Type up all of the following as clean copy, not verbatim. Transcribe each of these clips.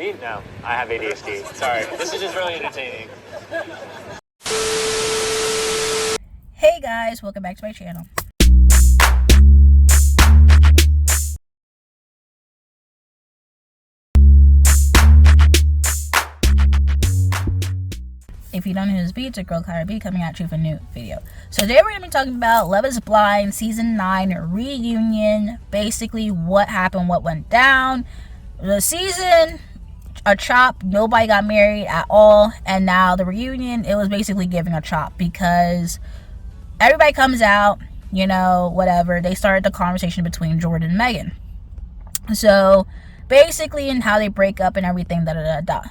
ADHD? No, I have ADHD. Sorry. This is just really entertaining. Hey guys, welcome back to my channel. If you don't know who's B, it's a girl Kait B coming at you with a new video. So today we're going to be talking about Love is Blind Season 9 reunion. Basically what happened, what went down. The season, a chop, nobody got married at all. And now the reunion, it was basically giving a chop because everybody comes out, you know, whatever. They started the conversation between Jordan and Megan. So basically, and how they break up and everything,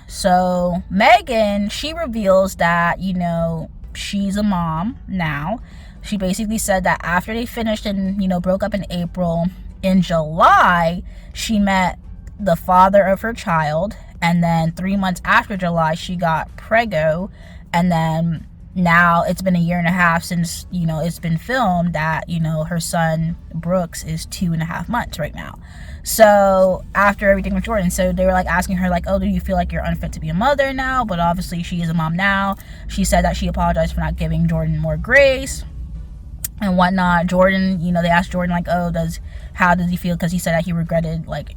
So Megan, she reveals that, you know, she's a mom now. She basically said that after they finished and, you know, broke up in April, in July, she met the father of her child. And then 3 months after July, she got preggo. And then now it's been a year and a half since, you know, it's been filmed that, you know, her son Brooks is 2.5 months right now. So after everything with Jordan, so they were like asking her like, oh, do you feel like you're unfit to be a mother now? But obviously she is a mom now. She said that she apologized for not giving Jordan more grace and whatnot. Jordan, you know, they asked Jordan like, oh, how does he feel? Because he said that he regretted like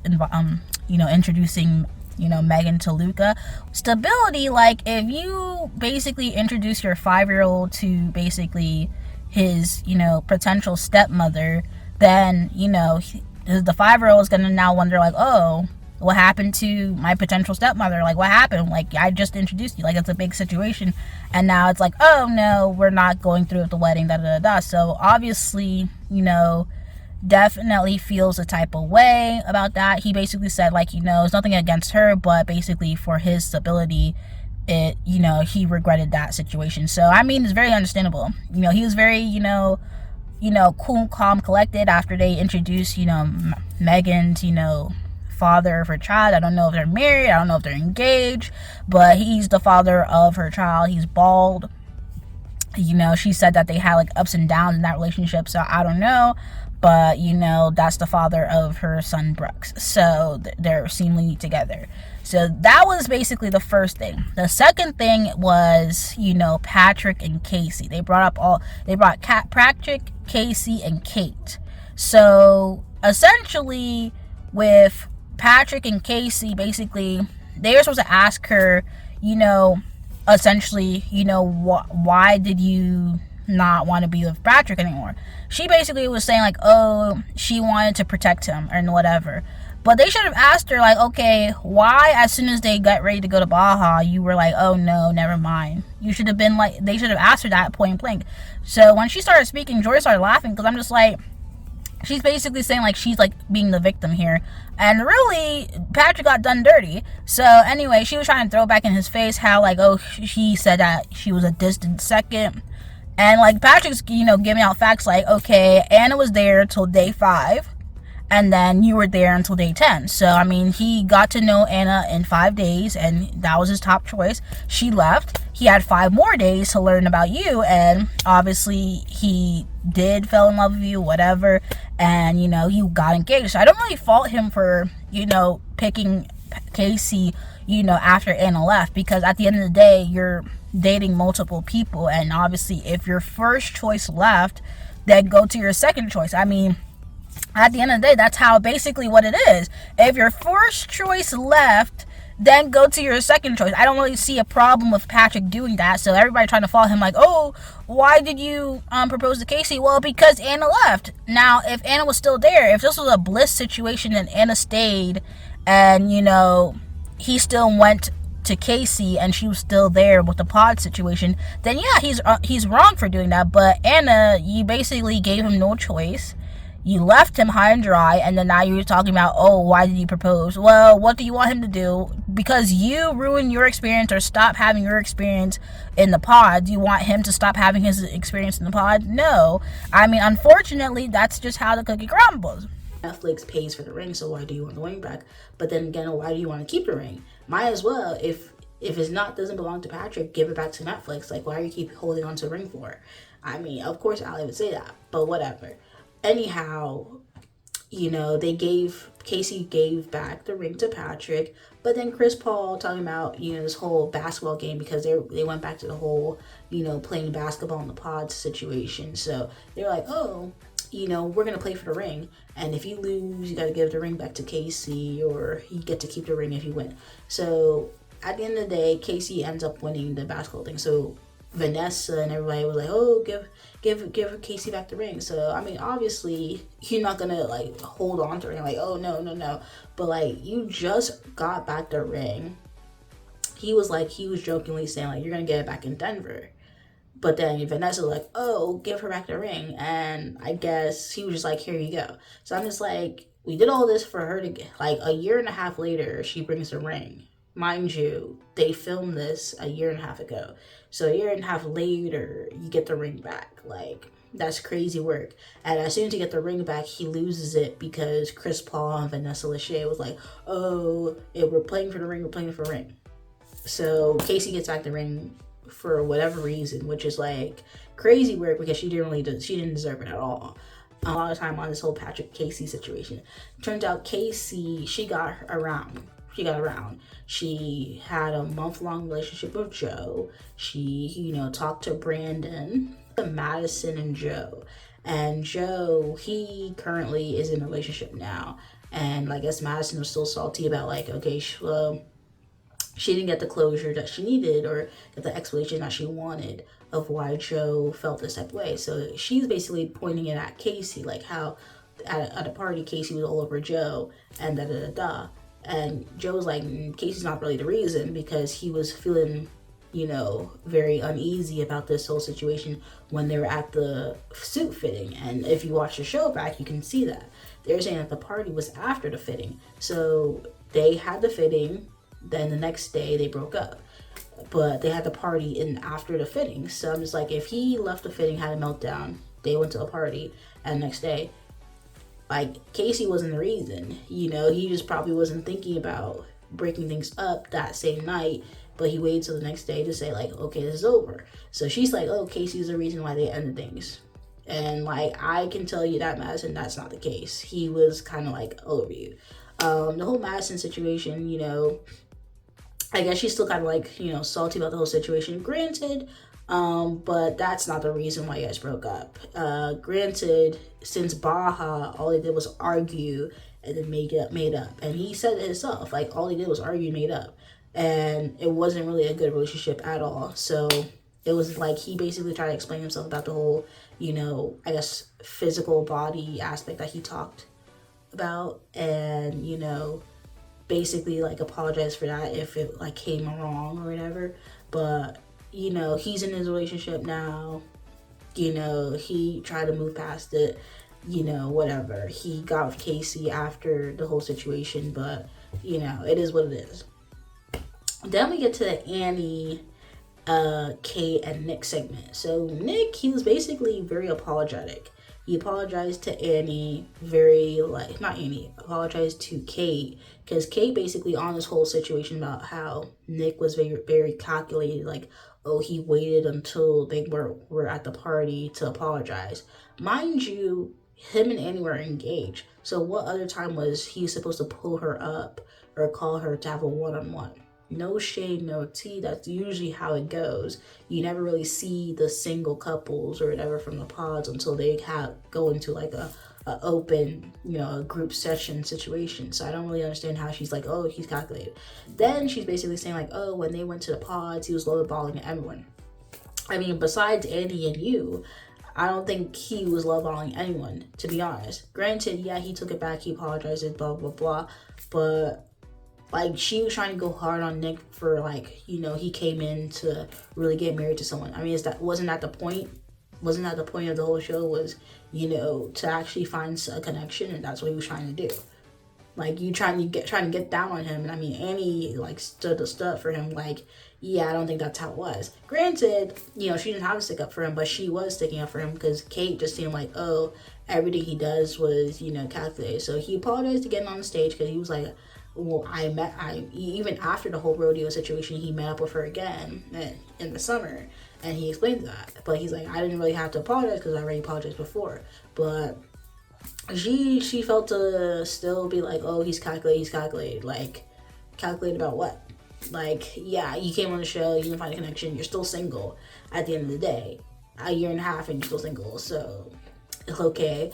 you know, introducing, you know, Megan to Luca. Stability, like if you basically introduce your 5-year-old to basically his, you know, potential stepmother, then, you know, the 5-year-old is gonna now wonder like, oh, what happened to my potential stepmother? Like, what happened? Like, I just introduced you. Like, it's a big situation, and now it's like, oh no, we're not going through with the wedding. So obviously, you know, definitely feels a type of way about that. He basically said like, you know, it's nothing against her, but basically for his stability, it, you know, he regretted that situation. So I mean, it's very understandable. You know, he was very, you know, cool, calm, collected after they introduced, you know, Megan's, you know, father of her child. I don't know if they're married, I don't know if they're engaged, but he's the father of her child. He's bald. You know, she said that they had like ups and downs in that relationship, so I don't know. But, you know, that's the father of her son Brooks. So they're seemingly together. So that was basically the first thing. The second thing was, you know, Patrick and Casey. They brought Patrick, Casey, and Kait. So essentially with Patrick and Casey, basically they were supposed to ask her, you know, essentially, you know, why did you not want to be with Patrick anymore? She basically was saying like, oh, she wanted to protect him and whatever. But they should have asked her like, okay, why as soon as they got ready to go to Baja, you were like, oh no, never mind. You should have been like, they should have asked her that point blank. So when she started speaking, Joy started laughing because I'm just like, she's basically saying like she's like being the victim here, and really Patrick got done dirty. So anyway, she was trying to throw back in his face how like, oh, she said that she was a distant second. And like Patrick's, you know, giving out facts like, okay, Anna was there till day 5, and then you were there until day 10. So I mean, he got to know Anna in 5 days, and that was his top choice. She left. He had 5 more days to learn about you, and obviously he did fell in love with you, whatever, and you know, you got engaged. So I don't really fault him for, you know, picking Casey, you know, after Anna left, because at the end of the day, you're dating multiple people, and obviously if your first choice left, then go to your second choice. I mean, at the end of the day, that's how basically what it is. If your first choice left, then go to your second choice. I don't really see a problem with Patrick doing that. So everybody trying to follow him like, oh, why did you propose to Casey? Well, because Anna left. Now, if Anna was still there, if this was a bliss situation and Anna stayed, and you know, he still went to Casey and she was still there with the pod situation, then yeah, he's wrong for doing that. But Anna, you basically gave him no choice. You left him high and dry, and then now you're talking about, oh, why did you propose? Well, what do you want him to do? Because you ruined your experience or stop having your experience in the pod. Do you want him to stop having his experience in the pod? No. I mean, unfortunately, that's just how the cookie crumbles. Netflix pays for the ring, so why do you want the ring back? But then again, why do you want to keep the ring? Might as well, if it's not, doesn't belong to Patrick, give it back to Netflix. Like, why do you keep holding on to the ring for? I mean, of course, Ali would say that, but whatever. Anyhow, you know, they gave Casey gave back the ring to Patrick, but then Chris Paul talking about, you know, this whole basketball game, because they went back to the whole, you know, playing basketball in the pods situation. So they're like, oh, you know, we're gonna play for the ring, and if you lose, you gotta give the ring back to Casey, or you get to keep the ring if you win. So at the end of the day, Casey ends up winning the basketball thing. So Vanessa and everybody was like, oh, give Casey back the ring. So I mean, obviously you're not gonna like hold on to it and like, oh no, but like, you just got back the ring. He was jokingly saying like, you're gonna get it back in Denver. But then Vanessa was like, oh, give her back the ring. And I guess he was just like, here you go. So I'm just like, we did all this for her to get, like, a year and a half later, she brings the ring. Mind you, they filmed this a year and a half ago. So a year and a half later, you get the ring back. Like, that's crazy work. And as soon as you get the ring back, he loses it because Chris Paul and Vanessa Lachey was like, oh, if we're playing for the ring, we're playing for the ring. So Casey gets back the ring for whatever reason, which is like crazy work because she didn't deserve it at all. A lot of time on this whole Patrick Casey situation. Turns out Casey, she got around. She had a month-long relationship with Joe. She, you know, talked to Brandon, Madison, and Joe. And Joe, he currently is in a relationship now. And I guess Madison was still salty about like, okay, she didn't get the closure that she needed or get the explanation that she wanted of why Joe felt this type of way. So she's basically pointing it at Casey, like how at a party Casey was all over Joe and da. And Joe's like, Casey's not really the reason, because he was feeling, you know, very uneasy about this whole situation when they were at the suit fitting. And if you watch the show back, you can see that. They're saying that the party was after the fitting. So they had the fitting, then the next day they broke up. But they had the party in after the fitting. So I'm just like, if he left the fitting, had a meltdown, they went to a party, and the next day, like, Casey wasn't the reason. You know, he just probably wasn't thinking about breaking things up that same night, but he waited till the next day to say, like, okay, this is over. So she's like, oh, Casey's the reason why they ended things. And, like, I can tell you that, Madison, that's not the case. He was kind of, like, over you. The whole Madison situation, you know, I guess she's still kind of, like, you know, salty about the whole situation. Granted, but that's not the reason why you guys broke up. Granted, since Baja, all they did was argue and then made up. And he said it himself, like, all he did was argue and made up. And it wasn't really a good relationship at all. So it was like he basically tried to explain himself about the whole, you know, I guess physical body aspect that he talked about. And, you know, basically like apologize for that if it like came wrong or whatever. But, you know, he's in his relationship now. You know, he tried to move past it. You know, whatever. He got with Casey after the whole situation, but, you know, it is what it is. Then we get to the Annie, Kait, and Nick segment. So Nick, he was basically very apologetic. He apologized to Annie, apologized to Kait, because Kait basically on this whole situation about how Nick was very, very calculated, like, oh, he waited until they were at the party to apologize. Mind you, him and Annie were engaged. So what other time was he supposed to pull her up or call her to have a one-on-one? No shade, no tea. That's usually how it goes. You never really see the single couples or whatever from the pods until they go into like a open, you know, a group session situation. So I don't really understand how she's like, oh, he's calculated. Then she's basically saying like, oh, when they went to the pods, he was lowballing everyone. I mean, besides Andy and you, I don't think he was lowballing anyone, to be honest. Granted, yeah, he took it back, he apologized, blah, blah, blah. But like, she was trying to go hard on Nick for, like, you know, he came in to really get married to someone. I mean, wasn't that the point? Wasn't that the point of the whole show, was, you know, to actually find a connection, and that's what he was trying to do. Like, you trying to get down on him, and I mean, Annie, like, stood for him, like, yeah, I don't think that's how it was. Granted, you know, she didn't have to stick up for him, but she was sticking up for him, because Kait just seemed like, oh, everything he does was, you know, calculated. So he apologized to getting on the stage, because he was like, well, even after the whole rodeo situation, he met up with her again in the summer, and he explained that. But he's like, I didn't really have to apologize because I already apologized before. But she felt to still be like, oh, he's calculated. Like, calculated about what? Like, yeah, you came on the show, you didn't find a connection, you're still single at the end of the day. A year and a half and you're still single, so it's okay.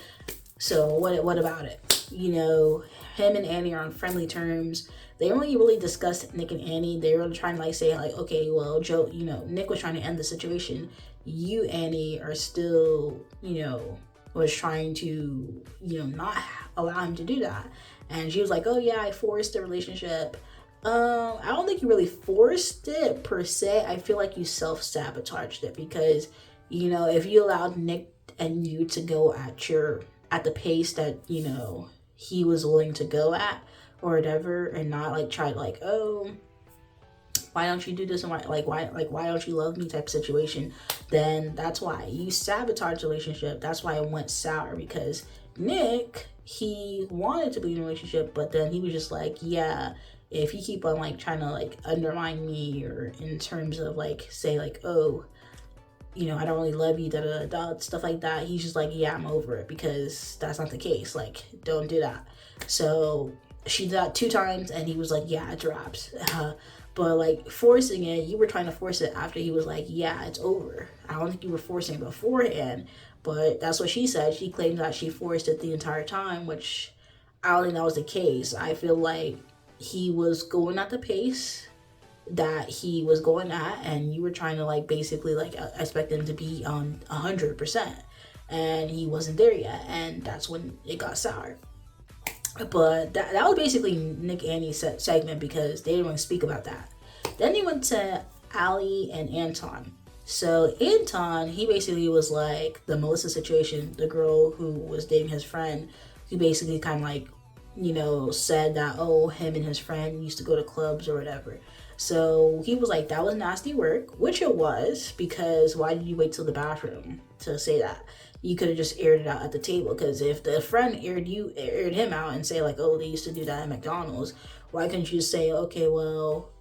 So what about it? You know, him and Annie are on friendly terms. They only really discussed Nick and Annie. They were trying to like say like, okay, well, Joe, you know, Nick was trying to end the situation. You, Annie, are still, you know, was trying to, you know, not allow him to do that. And she was like, oh yeah, I forced the relationship. I don't think you really forced it per se. I feel like you self-sabotaged it because, you know, if you allowed Nick and you to go at the pace that, you know, he was willing to go at or whatever, and not like try like, oh, why don't you do this, and why don't you love me type of situation, then that's why you sabotage the relationship. That's why it went sour, because Nick, he wanted to be in a relationship, but then he was just like, yeah, if you keep on like trying to like undermine me, or in terms of like say like, oh, you know, I don't really love you, da da da, stuff like that, he's just like, yeah, I'm over it, because that's not the case. Like, don't do that. So she did that 2 times, and he was like, yeah, it drops. But like forcing it, you were trying to force it after he was like, yeah, it's over. I don't think you were forcing it beforehand, but that's what she said. She claimed that she forced it the entire time, which I don't think that was the case. I feel like he was going at the pace that he was going at, and you were trying to like basically like expect him to be on 100%, and he wasn't there yet, and that's when it got sour. But that was basically Nick and Annie's segment, because they didn't want to speak about that. Then they went to Ali and Anton. So Anton, he basically was like the Melissa situation, the girl who was dating his friend, who basically kind of like, you know, said that, oh, him and his friend used to go to clubs or whatever. So he was like, that was nasty work, which it was, because why did you wait till the bathroom to say that? You could have just aired it out at the table, because if the friend aired him out and say like, oh, they used to do that at McDonald's, why couldn't you just say, okay, well,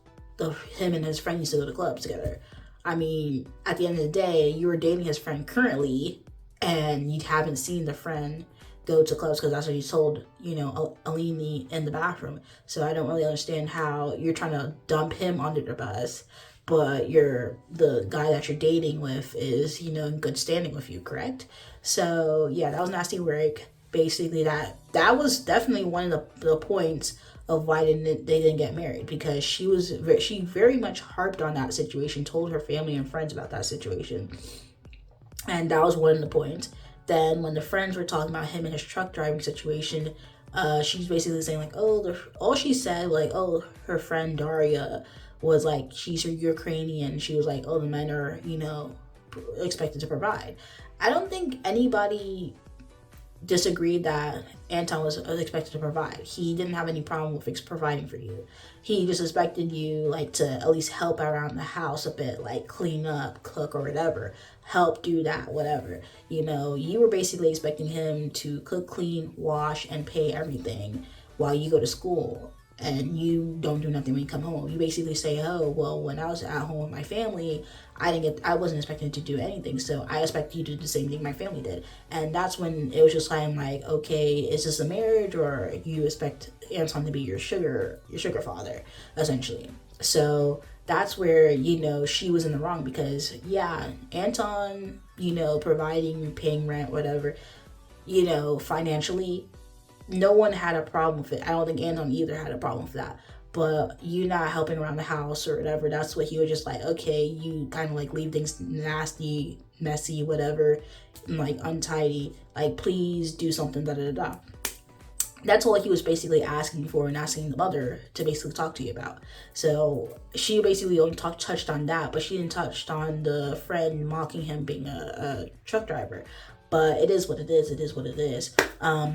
him and his friend used to go to clubs together? I mean, at the end of the day, you were dating his friend currently, and you haven't seen the friend go to clubs, because that's what you told, you know, Alini in the bathroom. So I don't really understand how you're trying to dump him under the bus, but the guy that you're dating with is, you know, in good standing with you, correct? So yeah, that was nasty work. Basically, that was definitely one of the points of why they didn't get married, because she very much harped on that situation, told her family and friends about that situation, and that was one of the points. Then when the friends were talking about him and his truck driving situation, she's basically saying like, oh, all she said like, oh, her friend Daria was like, she's Ukrainian. She was like, oh, the men are, you know, expected to provide. I don't think anybody disagreed that Anton was expected to provide. He didn't have any problem with providing for you. He just expected you like to at least help around the house a bit, like clean up, cook, or whatever. Help do that, whatever. You know, you were basically expecting him to cook, clean, wash, and pay everything while you go to school. And you don't do nothing when you come home. You basically say, oh, well, when I was at home with my family, I wasn't expecting to do anything, so I expect you to do the same thing my family did. And that's when it was just kind of like, okay, is this a marriage, or you expect Anton to be your sugar father, essentially? So that's where, you know, she was in the wrong, because yeah, Anton, you know, providing, paying rent, whatever, you know, financially, no one had a problem with it. I don't think Anton either had a problem with that. But you not helping around the house or whatever, that's what he was just like, okay, you kind of like leave things nasty, messy, whatever, and like untidy. Like, please do something, da da da. That's all he was basically asking for, and asking the mother to basically talk to you about. So she basically only touched on that, but she didn't touch on the friend mocking him being a truck driver. But it is what it is. It is what it is.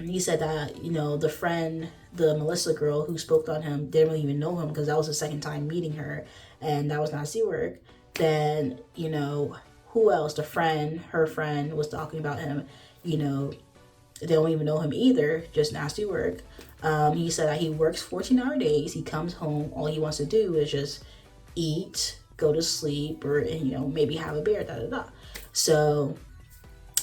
He said that, you know, the friend, the Melissa girl who spoke on him, didn't really even know him, because that was the second time meeting her, and that was nasty work. Then, you know, who else? Her friend was talking about him. You know, they don't even know him either. Just nasty work. He said that he works 14-hour days. He comes home. All he wants to do is just eat, go to sleep, or, you know, maybe have a beer, da da da. So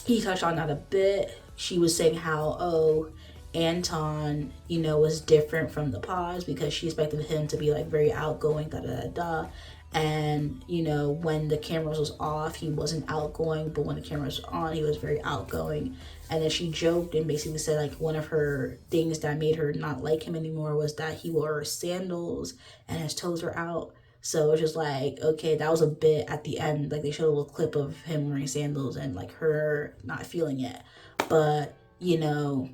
he touched on that a bit, she was saying how, oh, Anton, you know, was different from the pause because she expected him to be like very outgoing, da da da da. And you know, when the cameras was off, he wasn't outgoing, but when the cameras were on, he was very outgoing. And then she joked and basically said like one of her things that made her not like him anymore was that he wore sandals and his toes were out. So it's just like, okay, that was a bit at the end. Like they showed a little clip of him wearing sandals and like her not feeling it. But you know,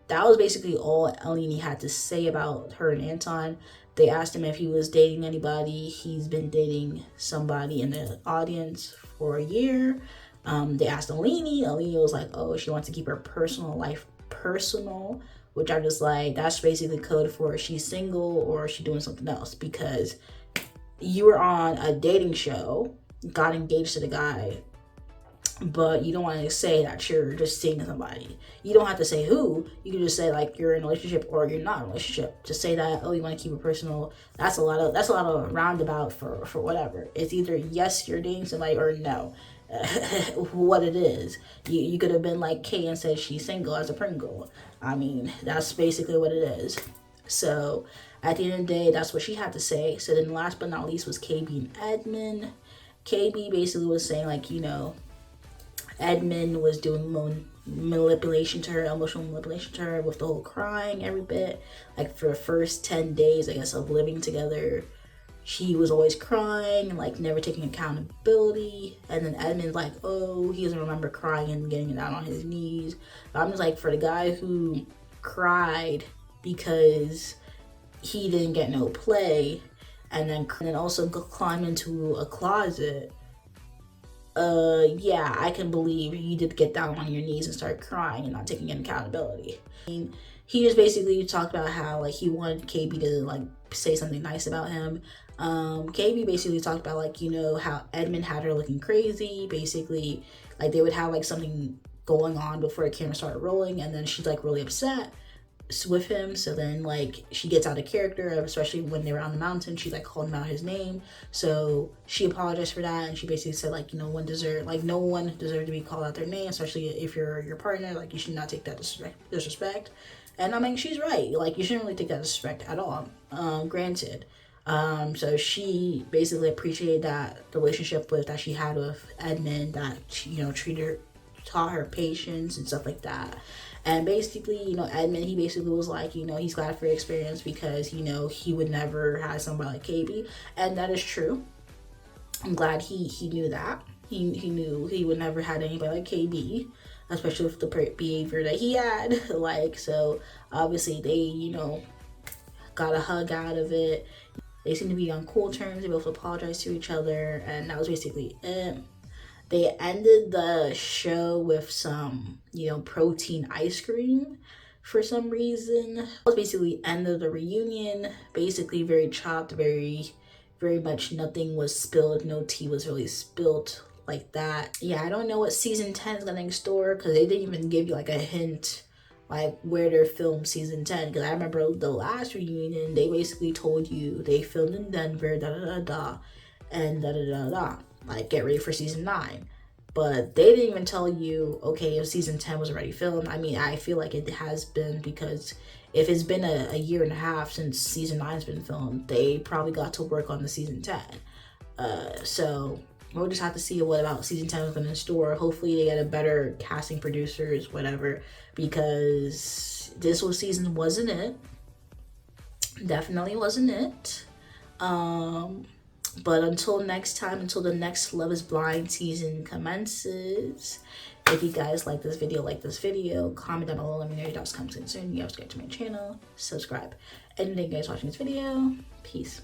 that was basically all Eleni had to say about her and Anton. They asked him if he was dating anybody. He's been dating somebody in the audience for a year. They asked Eleni. Eleni was like, oh, she wants to keep her personal life personal, which I'm just like, that's basically code for she's single or she's doing something else, because you were on a dating show, got engaged to the guy, but you don't want to say that you're just seeing somebody. You don't have to say who. You can just say like you're in a relationship or you're not in a relationship. Just say that, oh, you want to keep it personal. That's a lot of roundabout for whatever. It's either yes, you're dating somebody, or no. What it is. You could have been like Kay and said she's single as a Pringle. I mean, that's basically what it is. So at the end of the day, that's what she had to say. So then last but not least was KB and Edmund. KB basically was saying like, you know, Edmund was doing manipulation to her, emotional manipulation to her with the whole crying every bit. Like for the first 10 days, I guess, of living together, she was always crying, like never taking accountability. And then Edmund's like, oh, he doesn't remember crying and getting it out on his knees. But I'm just like, for the guy who cried because he didn't get no play, and then also climb into a closet, yeah, I can believe you did get down on your knees and start crying and not taking any accountability. I mean, he just basically talked about how like he wanted KB to like say something nice about him. KB basically talked about like, you know, how Edmund had her looking crazy. Basically, like they would have like something going on before the camera started rolling, and then she's like really upset with him. So then like she gets out of character, especially when they were on the mountain. She like called him out his name, so she apologized for that, and she basically said like, you know, no one deserved to be called out their name, especially if you're your partner. Like you should not take that disrespect. And I mean, she's right. Like you shouldn't really take that disrespect at all. Granted. So she basically appreciated that the relationship that she had with Edmund, that she, you know, taught her patience and stuff like that. And basically, you know, Edmund, he basically was like, you know, he's glad for the experience because, you know, he would never have somebody like KB. And that is true. I'm glad he knew that. He knew he would never had anybody like KB, especially with the behavior that he had. Like, so obviously they, you know, got a hug out of it. They seemed to be on cool terms. They both apologized to each other, and that was basically it. They ended the show with some, you know, protein ice cream for some reason. That was basically end of the reunion. Basically very chopped, very much nothing was spilled. No tea was really spilled like that. Yeah, I don't know what season 10 is gonna store, because they didn't even give you like a hint like where they're filmed season 10. Because I remember the last reunion, they basically told you they filmed in Denver, da da da da, and da da da da. Like, get ready for season 9. But they didn't even tell you, okay, if season 10 was already filmed. I mean, I feel like it has been, because if it's been a year and a half since season 9's been filmed, they probably got to work on the season 10. So we'll just have to see what about season 10 is going to store. Hopefully they get a better casting, producers, whatever, because this season wasn't it. Definitely wasn't it. But until next time, until the next Love is Blind season commences, if you guys like this video, comment down below, let me know your thoughts, comments, concerns. You subscribe to my channel, subscribe. And thank you guys for watching this video. Peace.